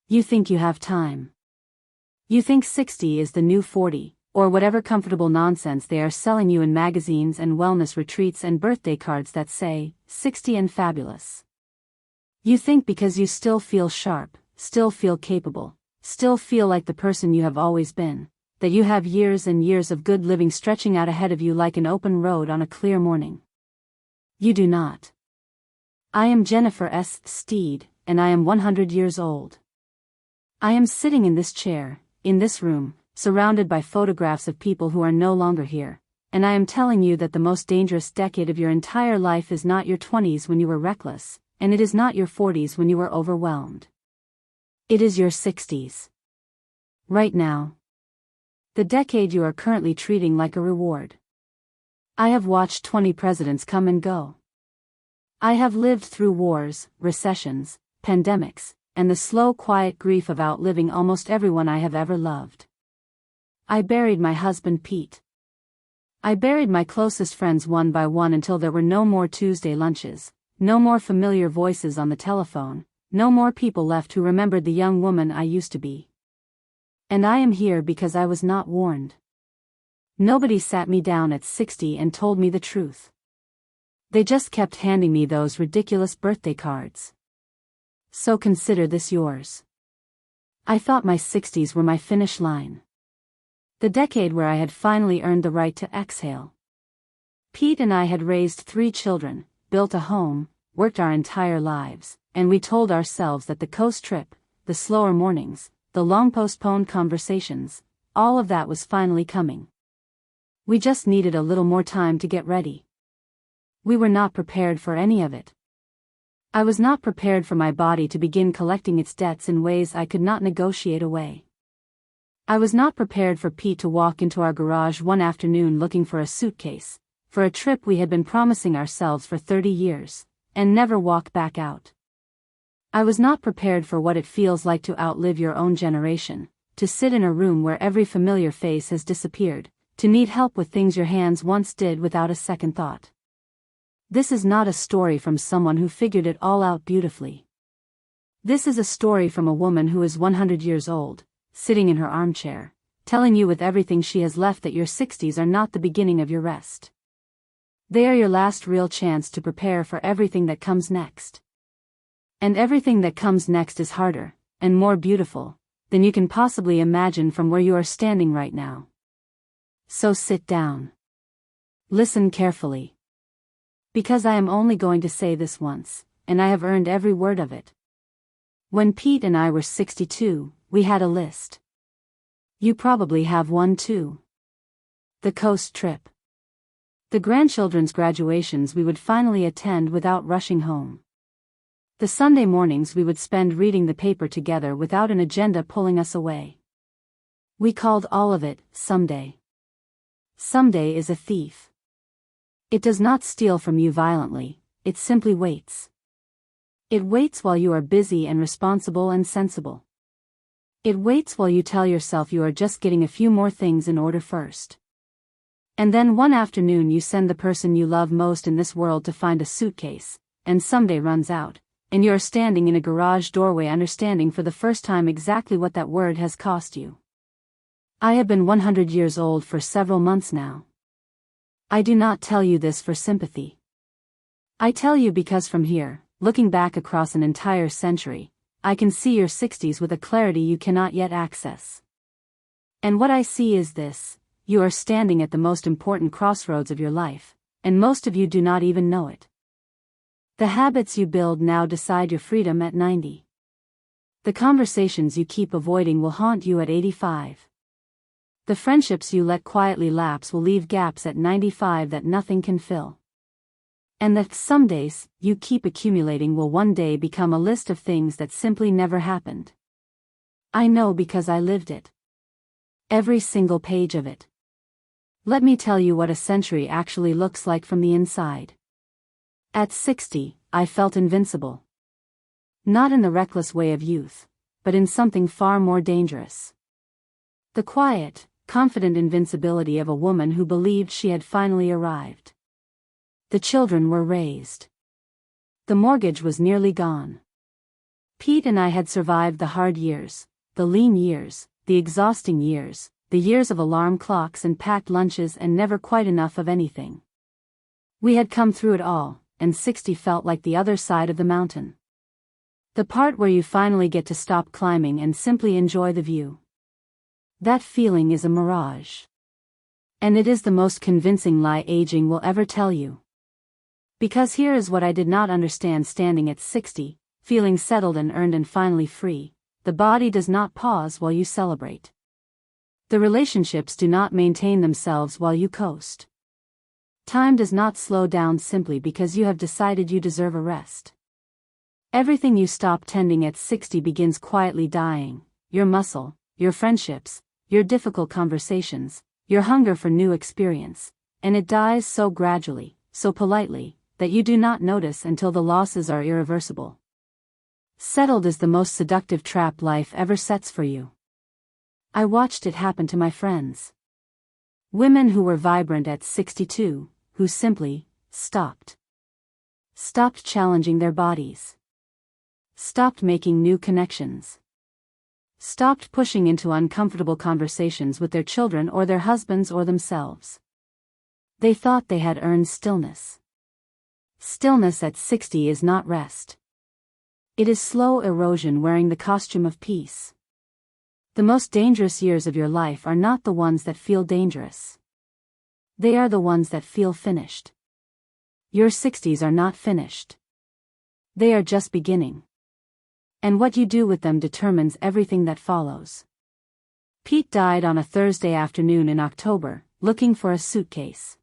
You think you have time. You think 60 is the new 40, or whatever comfortable nonsense they are selling you in magazines and wellness retreats and birthday cards that say, 60 and fabulous. You think because you still feel sharp, still feel capable, still feel like the person you have always been, that you have years and years of good living stretching out ahead of you like an open road on a clear morning. You do not. I am Jennifer S. Steed, and I am 100 years old. I am sitting in this chair, in this room, surrounded by photographs of people who are no longer here, and I am telling you that the most dangerous decade of your entire life is not your 20s when you were reckless, and it is not your 40s when you were overwhelmed. It is your 60s. Right now. The decade you are currently treating like a reward. I have watched 20 presidents come and go. I have lived through wars, recessions, pandemics, and the slow quiet grief of outliving almost everyone I have ever loved. I buried my husband Pete. I buried my closest friends one by one until there were no more Tuesday lunches, no more familiar voices on the telephone, no more people left who remembered the young woman I used to be. And I am here because I was not warned. Nobody sat me down at 60 and told me the truth. They just kept handing me those ridiculous birthday cards. So consider this yours. I thought my 60s were my finish line. The decade where I had finally earned the right to exhale. Pete and I had raised 3 children, built a home, worked our entire lives, and we told ourselves that the coast trip, the slower mornings, the long postponed conversations, all of that was finally coming. We just needed a little more time to get ready. We were not prepared for any of it. I was not prepared for my body to begin collecting its debts in ways I could not negotiate away. I was not prepared for Pete to walk into our garage one afternoon looking for a suitcase, for a trip we had been promising ourselves for 30 years, and never walk back out. I was not prepared for what it feels like to outlive your own generation, to sit in a room where every familiar face has disappeared, to need help with things your hands once did without a second thought. This is not a story from someone who figured it all out beautifully. This is a story from a woman who is 100 years old, sitting in her armchair, telling you with everything she has left that your 60s are not the beginning of your rest. They are your last real chance to prepare for everything that comes next. And everything that comes next is harder, and more beautiful, than you can possibly imagine from where you are standing right now. So sit down. Listen carefully. Because I am only going to say this once, and I have earned every word of it. When Pete and I were 62, we had a list. You probably have one too. The coast trip. The grandchildren's graduations we would finally attend without rushing home. The Sunday mornings we would spend reading the paper together without an agenda pulling us away. We called all of it, someday. Someday is a thief. It does not steal from you violently, it simply waits. It waits while you are busy and responsible and sensible. It waits while you tell yourself you are just getting a few more things in order first. And then one afternoon you send the person you love most in this world to find a suitcase, and someday runs out, and you are standing in a garage doorway understanding for the first time exactly what that word has cost you. I have been 100 years old for several months now. I do not tell you this for sympathy. I tell you because from here, looking back across an entire century, I can see your 60s with a clarity you cannot yet access. And what I see is this: you are standing at the most important crossroads of your life, and most of you do not even know it. The habits you build now decide your freedom at 90. The conversations you keep avoiding will haunt you at 85. The friendships you let quietly lapse will leave gaps at 95 that nothing can fill. And the some days you keep accumulating will one day become a list of things that simply never happened. I know because I lived it. Every single page of it. Let me tell you what a century actually looks like from the inside. At 60, I felt invincible. Not in the reckless way of youth, but in something far more dangerous. The quiet, confident invincibility of a woman who believed she had finally arrived. The children were raised. The mortgage was nearly gone. Pete and I had survived the hard years, the lean years, the exhausting years, the years of alarm clocks and packed lunches and never quite enough of anything. We had come through it all, and 60 felt like the other side of the mountain. The part where you finally get to stop climbing and simply enjoy the view. That feeling is a mirage. And it is the most convincing lie aging will ever tell you. Because here is what I did not understand standing at 60, feeling settled and earned and finally free. The body does not pause while you celebrate. The relationships do not maintain themselves while you coast. Time does not slow down simply because you have decided you deserve a rest. Everything you stop tending at 60 begins quietly dying: your muscle, your friendships, your difficult conversations, your hunger for new experience, and it dies so gradually, so politely, that you do not notice until the losses are irreversible. Settled is the most seductive trap life ever sets for you. I watched it happen to my friends. Women who were vibrant at 62, who simply stopped. Stopped challenging their bodies. Stopped making new connections. Stopped pushing into uncomfortable conversations with their children or their husbands or themselves. They thought they had earned stillness. Stillness at 60 is not rest. It is slow erosion wearing the costume of peace. The most dangerous years of your life are not the ones that feel dangerous. They are the ones that feel finished. Your 60s are not finished. They are just beginning. And what you do with them determines everything that follows. Pete died on a Thursday afternoon in October, looking for a suitcase.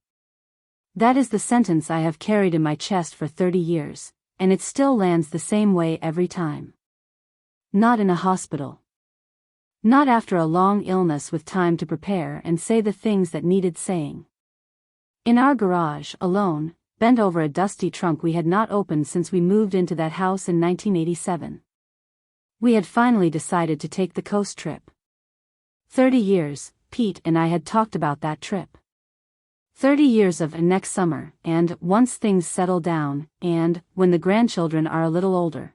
That is the sentence I have carried in my chest for 30 years, and it still lands the same way every time. Not in a hospital. Not after a long illness with time to prepare and say the things that needed saying. In our garage, alone, bent over a dusty trunk we had not opened since we moved into that house in 1987. We had finally decided to take the coast trip. 30 years, Pete and I had talked about that trip. 30 years of next summer, and once things settle down, and when the grandchildren are a little older.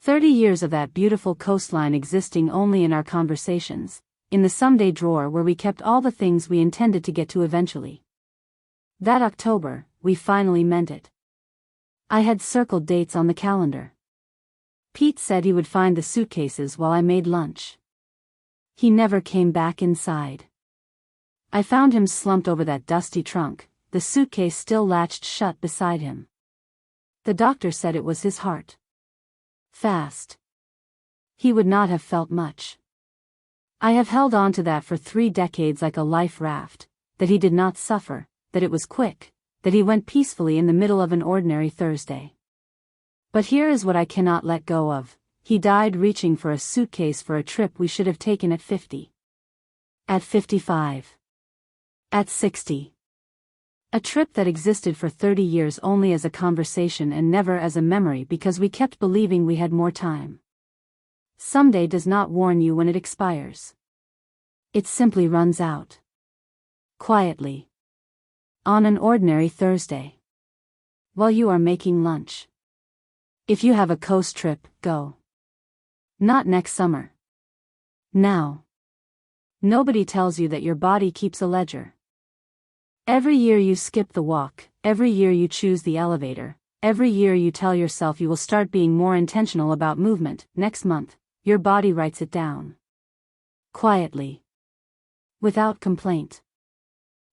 30 years of that beautiful coastline existing only in our conversations, in the someday drawer where we kept all the things we intended to get to eventually. That October, we finally meant it. I had circled dates on the calendar. Pete said he would find the suitcases while I made lunch. He never came back inside. I found him slumped over that dusty trunk, the suitcase still latched shut beside him. The doctor said it was his heart. Fast. He would not have felt much. I have held on to that for 3 decades like a life raft, that he did not suffer, that it was quick, that he went peacefully in the middle of an ordinary Thursday. But here is what I cannot let go of: he died reaching for a suitcase for a trip we should have taken at 50. At 55. At 60. A trip that existed for 30 years only as a conversation and never as a memory because we kept believing we had more time. Someday does not warn you when it expires. It simply runs out. Quietly. On an ordinary Thursday. While you are making lunch. If you have a coast trip, go. Not next summer. Now. Nobody tells you that your body keeps a ledger. Every year you skip the walk, every year you choose the elevator, every year you tell yourself you will start being more intentional about movement. Next month, your body writes it down. Quietly. Without complaint.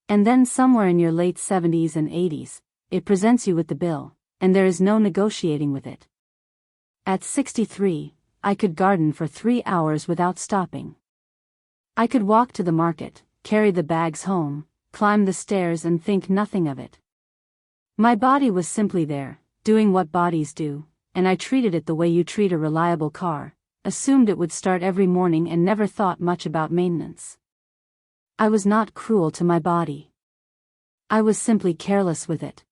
And then somewhere in your late 70s and 80s, it presents you with the bill, and there is no negotiating with it. At 63, I could garden for 3 hours without stopping. I could walk to the market, carry the bags home, climb the stairs and think nothing of it. My body was simply there, doing what bodies do, and I treated it the way you treat a reliable car, assumed it would start every morning and never thought much about maintenance. I was not cruel to my body. I was simply careless with it.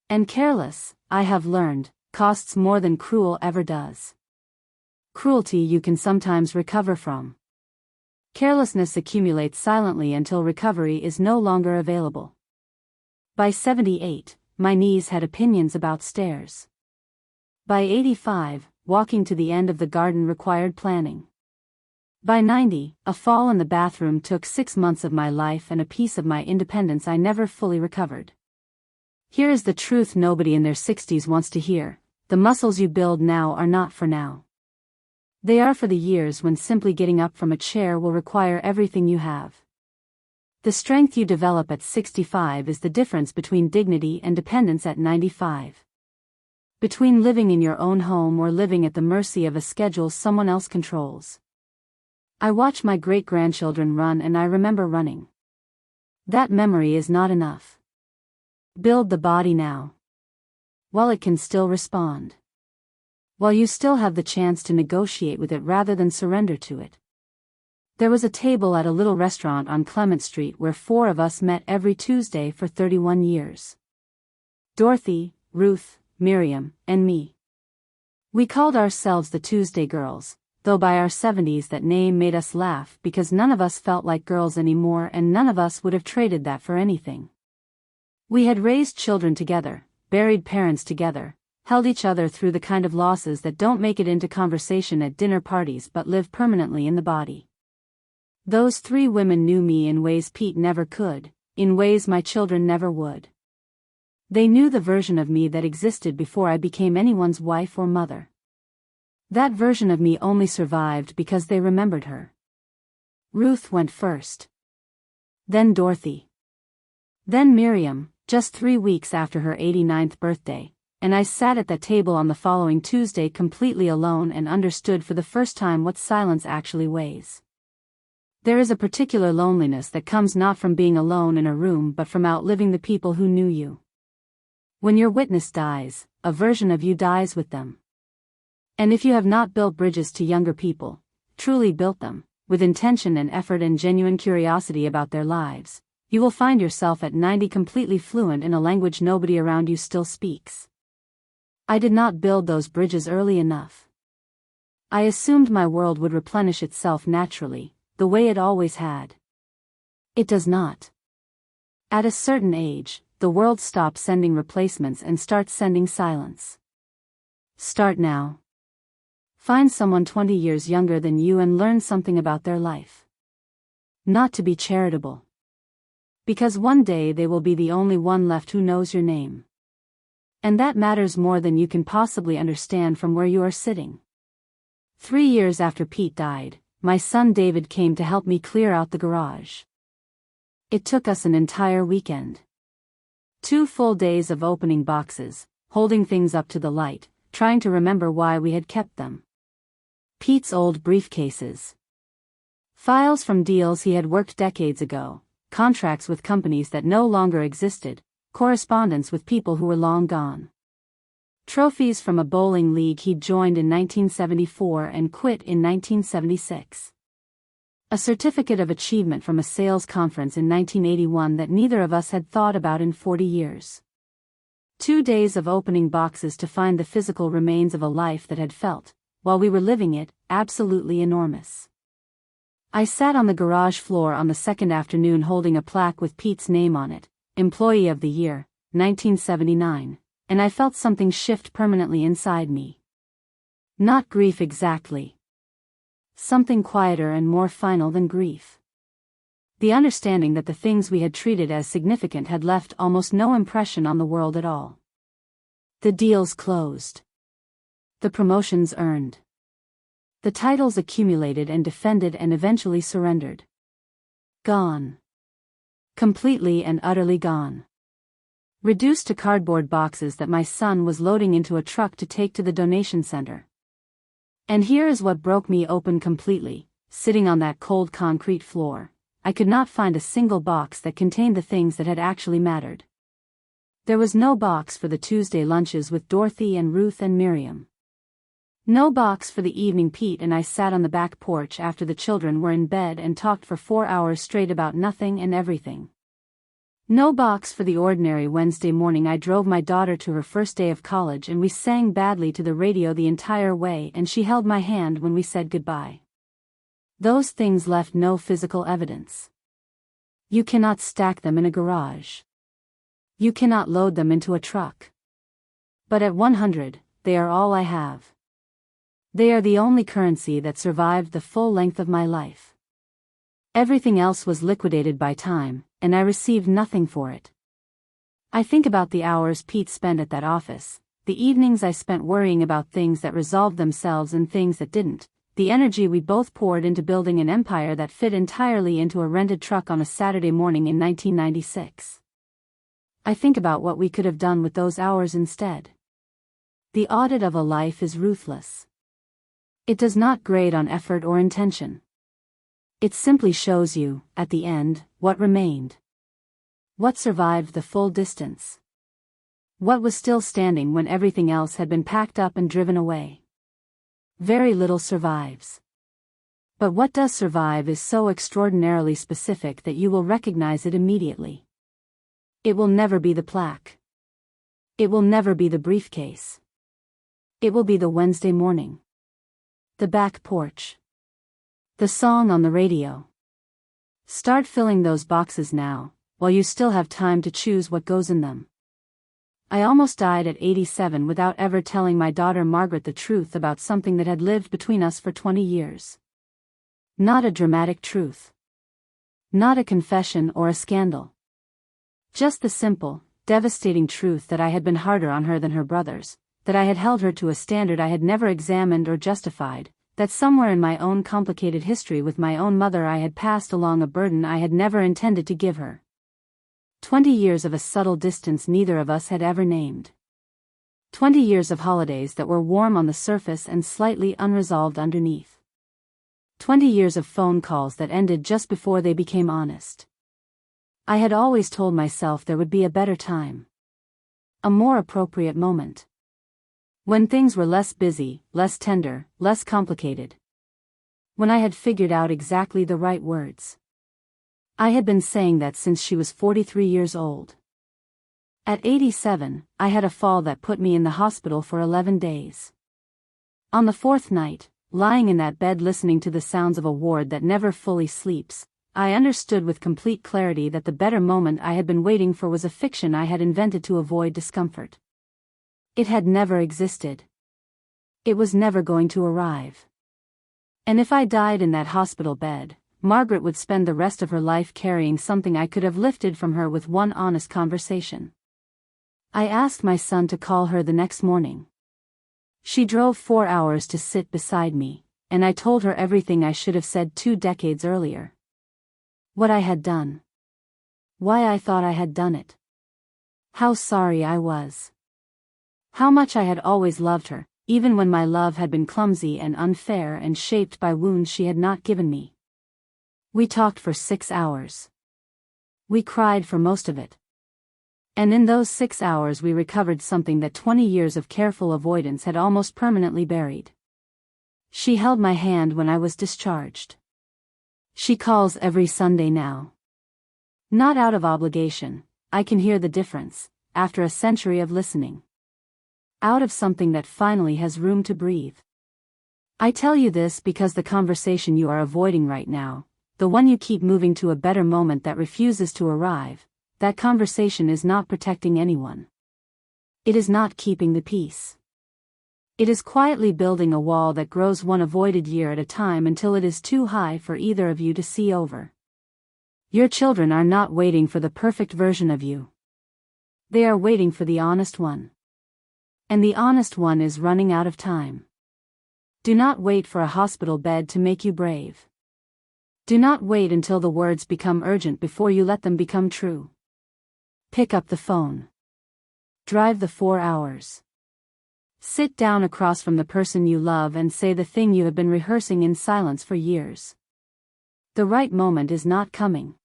And careless, I have learned, costs more than cruel ever does. Cruelty you can sometimes recover from. Carelessness accumulates silently until recovery is no longer available. By 78, my knees had opinions about stairs. By 85, walking to the end of the garden required planning. By 90, a fall in the bathroom took 6 months of my life and a piece of my independence I never fully recovered. Here is the truth nobody in their 60s wants to hear: the muscles you build now are not for now. They are for the years when simply getting up from a chair will require everything you have. The strength you develop at 65 is the difference between dignity and dependence at 95. Between living in your own home or living at the mercy of a schedule someone else controls. I watch my great-grandchildren run and I remember running. That memory is not enough. Build the body now, while it can still respond. While you still have the chance to negotiate with it rather than surrender to it. There was a table at a little restaurant on Clement Street where 4 of us met every Tuesday for 31 years. Dorothy, Ruth, Miriam, and me. We called ourselves the Tuesday Girls, though by our 70s that name made us laugh because none of us felt like girls anymore and none of us would have traded that for anything. We had raised children together, buried parents together, held each other through the kind of losses that don't make it into conversation at dinner parties but live permanently in the body. Those 3 women knew me in ways Pete never could, in ways my children never would. They knew the version of me that existed before I became anyone's wife or mother. That version of me only survived because they remembered her. Ruth went first. Then Dorothy. Then Miriam, just 3 weeks after her 89th birthday, and I sat at that table on the following Tuesday completely alone and understood for the first time what silence actually weighs. There is a particular loneliness that comes not from being alone in a room but from outliving the people who knew you. When your witness dies, a version of you dies with them. And if you have not built bridges to younger people, truly built them, with intention and effort and genuine curiosity about their lives, you will find yourself at 90 completely fluent in a language nobody around you still speaks. I did not build those bridges early enough. I assumed my world would replenish itself naturally, the way it always had. It does not. At a certain age, the world stops sending replacements and starts sending silence. Start now. Find someone 20 years younger than you and learn something about their life. Not to be charitable. Because one day they will be the only one left who knows your name. And that matters more than you can possibly understand from where you are sitting. 3 years after Pete died, my son David came to help me clear out the garage. It took us an entire weekend. 2 full days of opening boxes, holding things up to the light, trying to remember why we had kept them. Pete's old briefcases. Files from deals he had worked decades ago, contracts with companies that no longer existed, correspondence with people who were long gone. Trophies from a bowling league he'd joined in 1974 and quit in 1976. A certificate of achievement from a sales conference in 1981 that neither of us had thought about in 40 years. 2 days of opening boxes to find the physical remains of a life that had felt, while we were living it, absolutely enormous. I sat on the garage floor on the second afternoon holding a plaque with Pete's name on it, Employee of the Year, 1979, and I felt something shift permanently inside me. Not grief exactly. Something quieter and more final than grief. The understanding that the things we had treated as significant had left almost no impression on the world at all. The deals closed. The promotions earned. The titles accumulated and defended and eventually surrendered. Gone. Completely and utterly gone. Reduced to cardboard boxes that my son was loading into a truck to take to the donation center. And here is what broke me open completely, sitting on that cold concrete floor. I could not find a single box that contained the things that had actually mattered. There was no box for the Tuesday lunches with Dorothy and Ruth and Miriam. No box for the evening Pete and I sat on the back porch after the children were in bed and talked for 4 hours straight about nothing and everything. No box for the ordinary Wednesday morning I drove my daughter to her first day of college and we sang badly to the radio the entire way and she held my hand when we said goodbye. Those things left no physical evidence. You cannot stack them in a garage. You cannot load them into a truck. But at 100, they are all I have. They are the only currency that survived the full length of my life. Everything else was liquidated by time, and I received nothing for it. I think about the hours Pete spent at that office, the evenings I spent worrying about things that resolved themselves and things that didn't, the energy we both poured into building an empire that fit entirely into a rented truck on a Saturday morning in 1996. I think about what we could have done with those hours instead. The audit of a life is ruthless. It does not grade on effort or intention. It simply shows you, at the end, what remained. What survived the full distance? What was still standing when everything else had been packed up and driven away? Very little survives. But what does survive is so extraordinarily specific that you will recognize it immediately. It will never be the plaque. It will never be the briefcase. It will be the Wednesday morning. The back porch. The song on the radio. Start filling those boxes now, while you still have time to choose what goes in them. I almost died at 87 without ever telling my daughter Margaret the truth about something that had lived between us for 20 years. Not a dramatic truth. Not a confession or a scandal. Just the simple, devastating truth that I had been harder on her than her brothers, that I had held her to a standard I had never examined or justified, that somewhere in my own complicated history with my own mother I had passed along a burden I had never intended to give her. 20 years of a subtle distance neither of us had ever named. 20 years of holidays that were warm on the surface and slightly unresolved underneath. 20 years of phone calls that ended just before they became honest. I had always told myself there would be a better time. A more appropriate moment. When things were less busy, less tender, less complicated. When I had figured out exactly the right words. I had been saying that since she was 43 years old. At 87, I had a fall that put me in the hospital for 11 days. On the fourth night, lying in that bed listening to the sounds of a ward that never fully sleeps, I understood with complete clarity that the better moment I had been waiting for was a fiction I had invented to avoid discomfort. It had never existed. It was never going to arrive. And if I died in that hospital bed, Margaret would spend the rest of her life carrying something I could have lifted from her with one honest conversation. I asked my son to call her the next morning. She drove 4 hours to sit beside me, and I told her everything I should have said 2 decades earlier. What I had done. Why I thought I had done it. How sorry I was. How much I had always loved her, even when my love had been clumsy and unfair and shaped by wounds she had not given me. We talked for 6 hours. We cried for most of it. And in those 6 hours we recovered something that 20 years of careful avoidance had almost permanently buried. She held my hand when I was discharged. She calls every Sunday now. Not out of obligation, I can hear the difference, after a century of listening. Out of something that finally has room to breathe. I tell you this because the conversation you are avoiding right now, the one you keep moving to a better moment that refuses to arrive, that conversation is not protecting anyone. It is not keeping the peace. It is quietly building a wall that grows one avoided year at a time until it is too high for either of you to see over. Your children are not waiting for the perfect version of you. They are waiting for the honest one. And the honest one is running out of time. Do not wait for a hospital bed to make you brave. Do not wait until the words become urgent before you let them become true. Pick up the phone. Drive the 4 hours. Sit down across from the person you love and say the thing you have been rehearsing in silence for years. The right moment is not coming.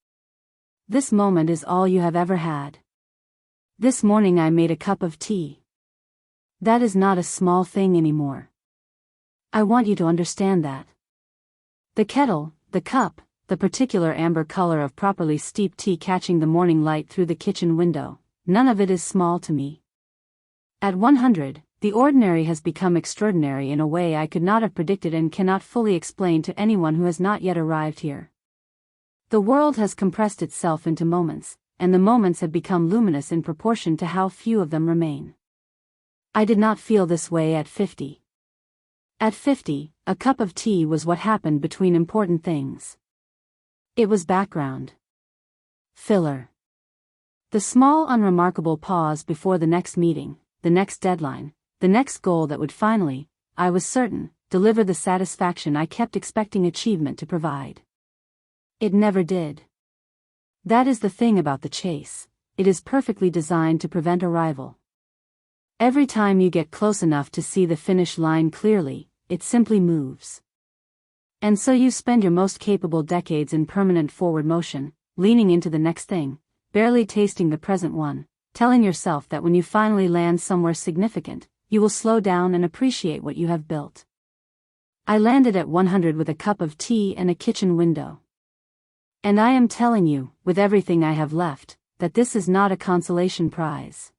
This moment is all you have ever had. This morning I made a cup of tea. That is not a small thing anymore. I want you to understand that. The kettle, the cup, the particular amber color of properly steeped tea catching the morning light through the kitchen window, none of it is small to me. At 100, the ordinary has become extraordinary in a way I could not have predicted and cannot fully explain to anyone who has not yet arrived here. The world has compressed itself into moments, and the moments have become luminous in proportion to how few of them remain. I did not feel this way at 50. At 50, a cup of tea was what happened between important things. It was background. Filler. The small unremarkable pause before the next meeting, the next deadline, the next goal that would finally, I was certain, deliver the satisfaction I kept expecting achievement to provide. It never did. That is the thing about the chase, it is perfectly designed to prevent arrival. Every time you get close enough to see the finish line clearly, it simply moves. And so you spend your most capable decades in permanent forward motion, leaning into the next thing, barely tasting the present one, telling yourself that when you finally land somewhere significant, you will slow down and appreciate what you have built. I landed at 100 with a cup of tea and a kitchen window. And I am telling you, with everything I have left, that this is not a consolation prize.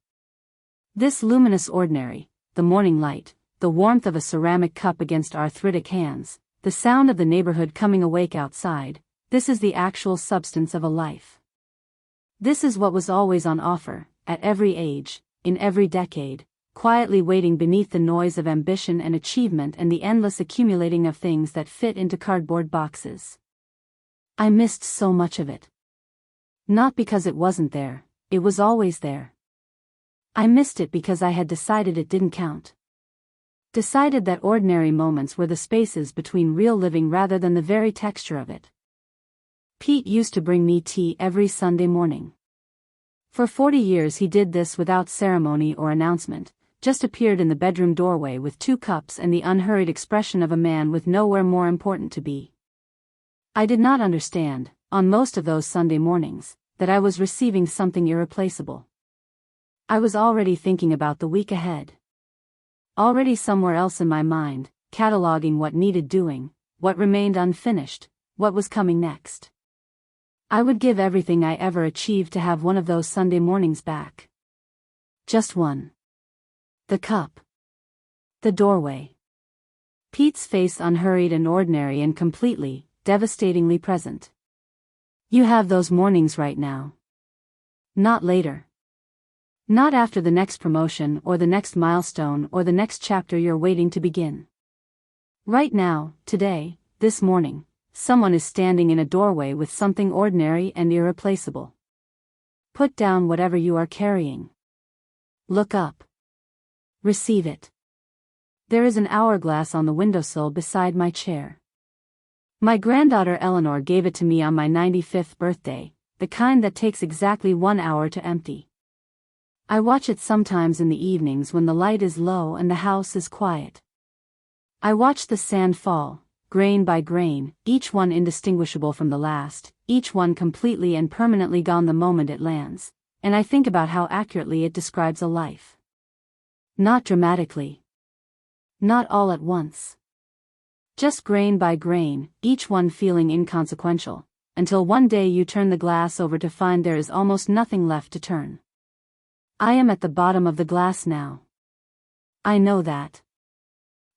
This luminous ordinary, the morning light, the warmth of a ceramic cup against arthritic hands, the sound of the neighborhood coming awake outside, this is the actual substance of a life. This is what was always on offer, at every age, in every decade, quietly waiting beneath the noise of ambition and achievement and the endless accumulating of things that fit into cardboard boxes. I missed so much of it. Not because it wasn't there, it was always there. I missed it because I had decided it didn't count. Decided that ordinary moments were the spaces between real living rather than the very texture of it. Pete used to bring me tea every Sunday morning. For 40 years he did this without ceremony or announcement, just appeared in the bedroom doorway with 2 cups and the unhurried expression of a man with nowhere more important to be. I did not understand, on most of those Sunday mornings, that I was receiving something irreplaceable. I was already thinking about the week ahead. Already somewhere else in my mind, cataloging what needed doing, what remained unfinished, what was coming next. I would give everything I ever achieved to have one of those Sunday mornings back. Just one. The cup. The doorway. Pete's face unhurried and ordinary and completely, devastatingly present. You have those mornings right now. Not later. Not after the next promotion or the next milestone or the next chapter you're waiting to begin. Right now, today, this morning, someone is standing in a doorway with something ordinary and irreplaceable. Put down whatever you are carrying. Look up. Receive it. There is an hourglass on the windowsill beside my chair. My granddaughter Eleanor gave it to me on my 95th birthday, the kind that takes exactly 1 hour to empty. I watch it sometimes in the evenings when the light is low and the house is quiet. I watch the sand fall, grain by grain, each one indistinguishable from the last, each one completely and permanently gone the moment it lands, and I think about how accurately it describes a life. Not dramatically. Not all at once. Just grain by grain, each one feeling inconsequential, until one day you turn the glass over to find there is almost nothing left to turn. I am at the bottom of the glass now. I know that.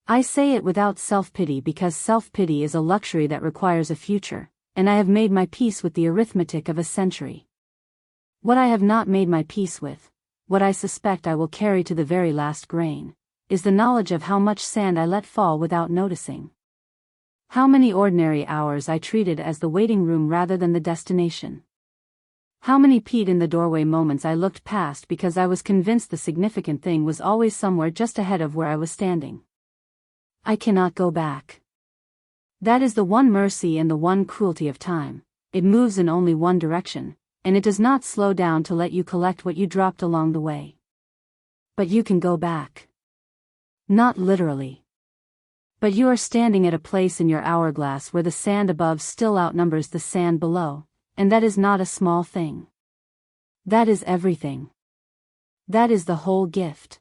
I say it without self-pity because self-pity is a luxury that requires a future, and I have made my peace with the arithmetic of a century. What I have not made my peace with, what I suspect I will carry to the very last grain, is the knowledge of how much sand I let fall without noticing. How many ordinary hours I treated as the waiting room rather than the destination. How many Pete in the doorway moments I looked past because I was convinced the significant thing was always somewhere just ahead of where I was standing. I cannot go back. That is the one mercy and the one cruelty of time. It moves in only one direction, and it does not slow down to let you collect what you dropped along the way. But you can go back. Not literally. But you are standing at a place in your hourglass where the sand above still outnumbers the sand below, and that is not a small thing. That is everything. That is the whole gift.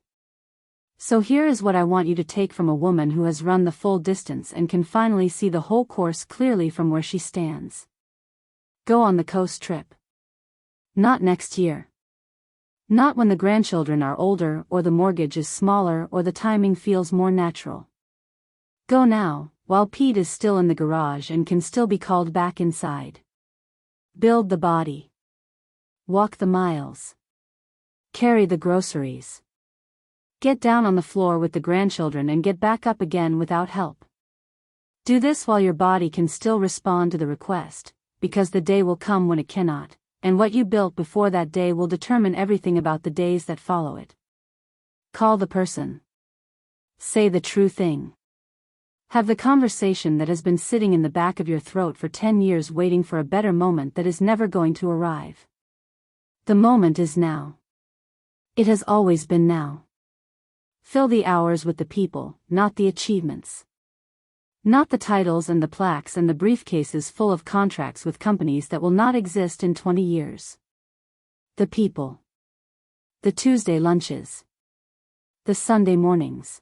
So here is what I want you to take from a woman who has run the full distance and can finally see the whole course clearly from where she stands. Go on the coast trip. Not next year. Not when the grandchildren are older or the mortgage is smaller or the timing feels more natural. Go now, while Pete is still in the garage and can still be called back inside. Build the body. Walk the miles. Carry the groceries. Get down on the floor with the grandchildren and get back up again without help. Do this while your body can still respond to the request, because the day will come when it cannot, and what you built before that day will determine everything about the days that follow it. Call the person. Say the true thing. Have the conversation that has been sitting in the back of your throat for 10 years waiting for a better moment that is never going to arrive. The moment is now. It has always been now. Fill the hours with the people, not the achievements. Not the titles and the plaques and the briefcases full of contracts with companies that will not exist in 20 years. The people. The Tuesday lunches. The Sunday mornings.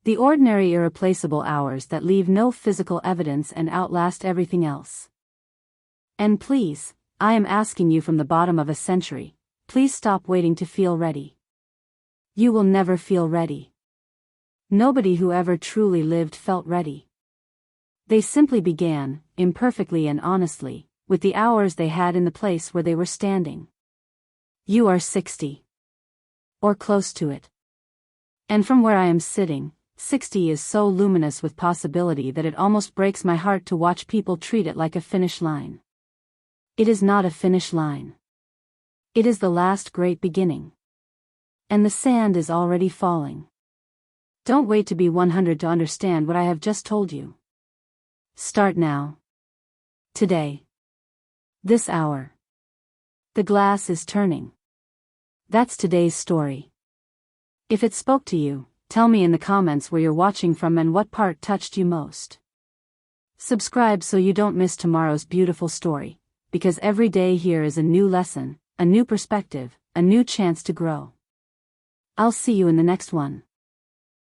The ordinary irreplaceable hours that leave no physical evidence and outlast everything else. And please, I am asking you from the bottom of a century, please stop waiting to feel ready. You will never feel ready. Nobody who ever truly lived felt ready. They simply began, imperfectly and honestly, with the hours they had in the place where they were standing. You are 60. Or close to it. And from where I am sitting, 60 is so luminous with possibility that it almost breaks my heart to watch people treat it like a finish line. It is not a finish line. It is the last great beginning. And the sand is already falling. Don't wait to be 100 to understand what I have just told you. Start now. Today. This hour. The glass is turning. That's today's story. If it spoke to you, tell me in the comments where you're watching from and what part touched you most. Subscribe so you don't miss tomorrow's beautiful story, because every day here is a new lesson, a new perspective, a new chance to grow. I'll see you in the next one.